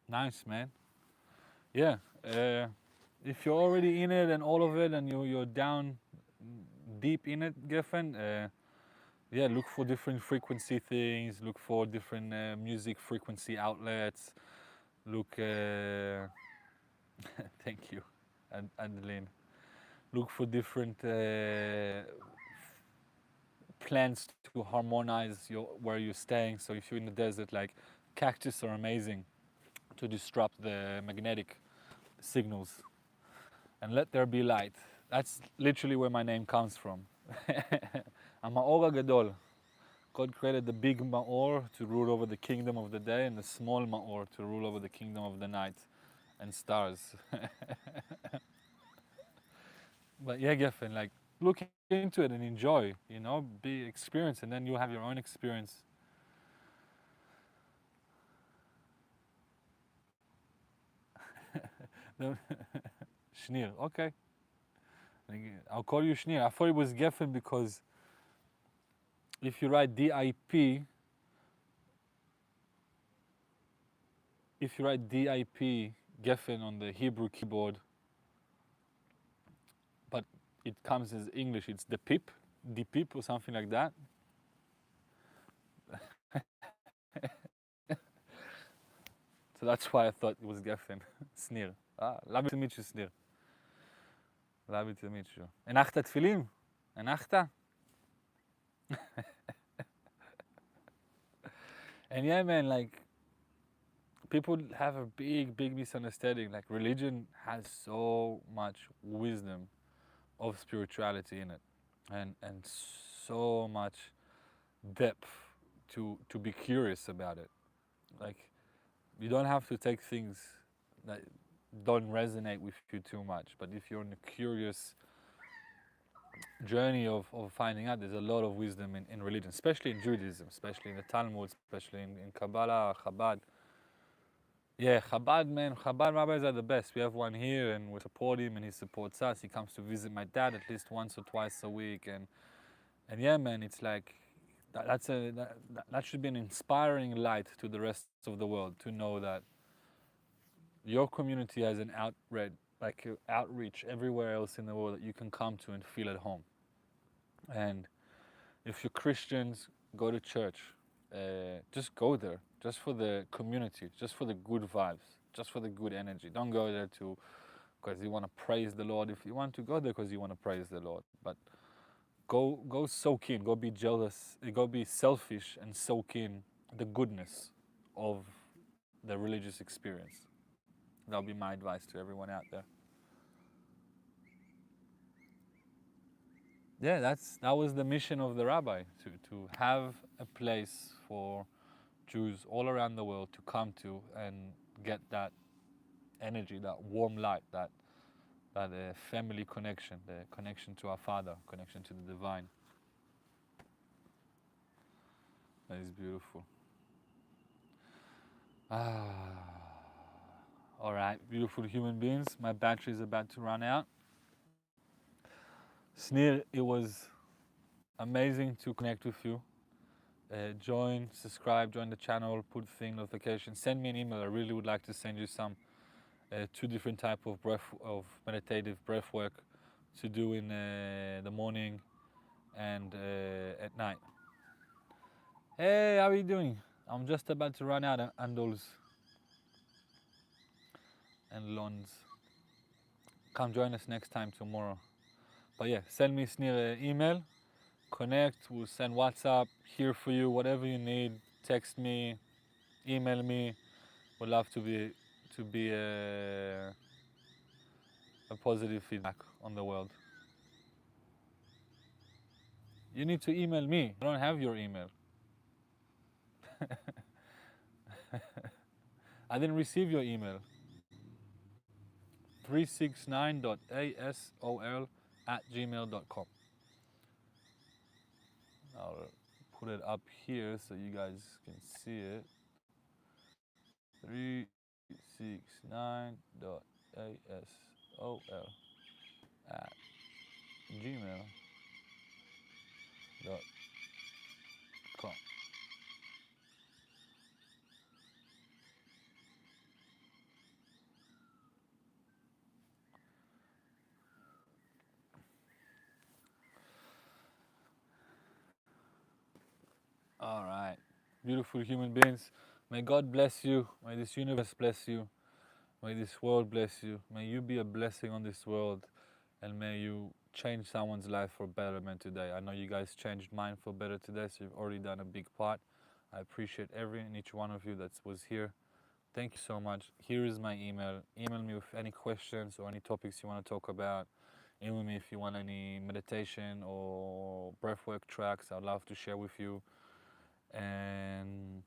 Nice, man. Yeah. If you're already in it and all of it, and you're down deep in it, Geffen, yeah, look for different frequency things. Look for different music frequency outlets. Look. Thank you, Adeline. Look for different plants to harmonize where you're staying. So if you're in the desert, like cactus are amazing to disrupt the magnetic signals. And let there be light. That's literally where my name comes from. Ma'or Gadol. God created the big Ma'or to rule over the kingdom of the day, and the small Ma'or to rule over the kingdom of the night and stars. But yeah, Geffen, like look into it and enjoy, be experienced, and then you'll have your own experience. Shnir, okay. I'll call you Shnir. I thought it was Geffen because if you write DIP, Geffen on the Hebrew keyboard, but it comes as English, it's the pip, or something like that. So that's why I thought it was Geffen. Snir. Lovely to meet you, Snir. Lovely to meet you. Enachta tefillin? Enachta? And yeah, man, like, people have a big misunderstanding. Like, religion has so much wisdom of spirituality in it, and so much depth to be curious about it. Like, you don't have to take things that don't resonate with you too much, but if you're on a curious journey of finding out, there's a lot of wisdom in religion, especially in Judaism, especially in the Talmud, especially in Kabbalah, Chabad. Yeah, Chabad, man, Chabad rabbis are the best. We have one here, and we support him, and he supports us. He comes to visit my dad at least once or twice a week, and yeah, man, it's like that should be an inspiring light to the rest of the world, to know that your community has an outreach everywhere else in the world that you can come to and feel at home. And if you're Christians, go to church. Just go there, just for the community, just for the good vibes, just for the good energy. Don't go there because you want to praise the Lord. If you want to go there because you want to praise the Lord, but go soak in, go be jealous, go be selfish and soak in the goodness of the religious experience. That'll be my advice to everyone out there. Yeah, that was the mission of the rabbi, to have a place for Jews all around the world to come to and get that energy, that warm light, that that family connection, the connection to our Father, connection to the divine. That is beautiful. All right, beautiful human beings. My battery is about to run out. Snir, it was amazing to connect with you. Join, subscribe, join the channel, put thing notifications. Send me an email. I really would like to send you some two different type of meditative breath work to do in the morning and at night. Hey, how are you doing? I'm just about to run out of Andols and Lons. Come join us next time tomorrow. But yeah, send me Snir email, connect, we'll send WhatsApp, here for you, whatever you need. Text me, email me. Would love to be a positive feedback on the world. You need to email me. I don't have your email. I didn't receive your email. 369.asol@gmail.com. I'll put it up here so you guys can see it. 369.asol@gmail.com. All right. Beautiful human beings. May God bless you. May this universe bless you. May this world bless you. May you be a blessing on this world. And may you change someone's life for betterment today. I know you guys changed mine for better today, so you've already done a big part. I appreciate every and each one of you that was here. Thank you so much. Here is my email. Email me with any questions or any topics you want to talk about. Email me if you want any meditation or breathwork tracks. I'd love to share with you. And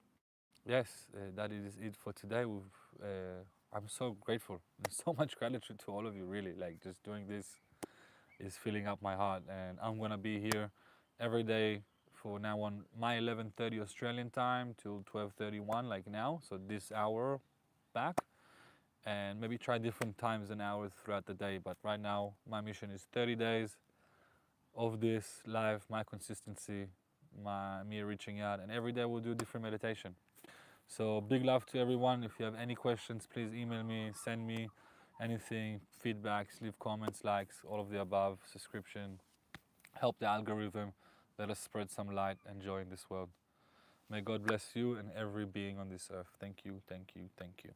yes, that is it for today. I'm so grateful. There's so much gratitude to all of you, really. Like, just doing this is filling up my heart. And I'm going to be here every day for now on my 11:30 Australian time till 12:31, like now. So this hour back. And maybe try different times and hours throughout the day. But right now, my mission is 30 days of this live, my consistency, me reaching out. And every day we'll do different meditation. So big love to everyone. If you have any questions, please email me, send me anything, feedbacks, leave comments, likes, all of the above, subscription. Help the algorithm. Let us spread some light and joy in this world. May God bless you and every being on this earth. Thank you, thank you, thank you.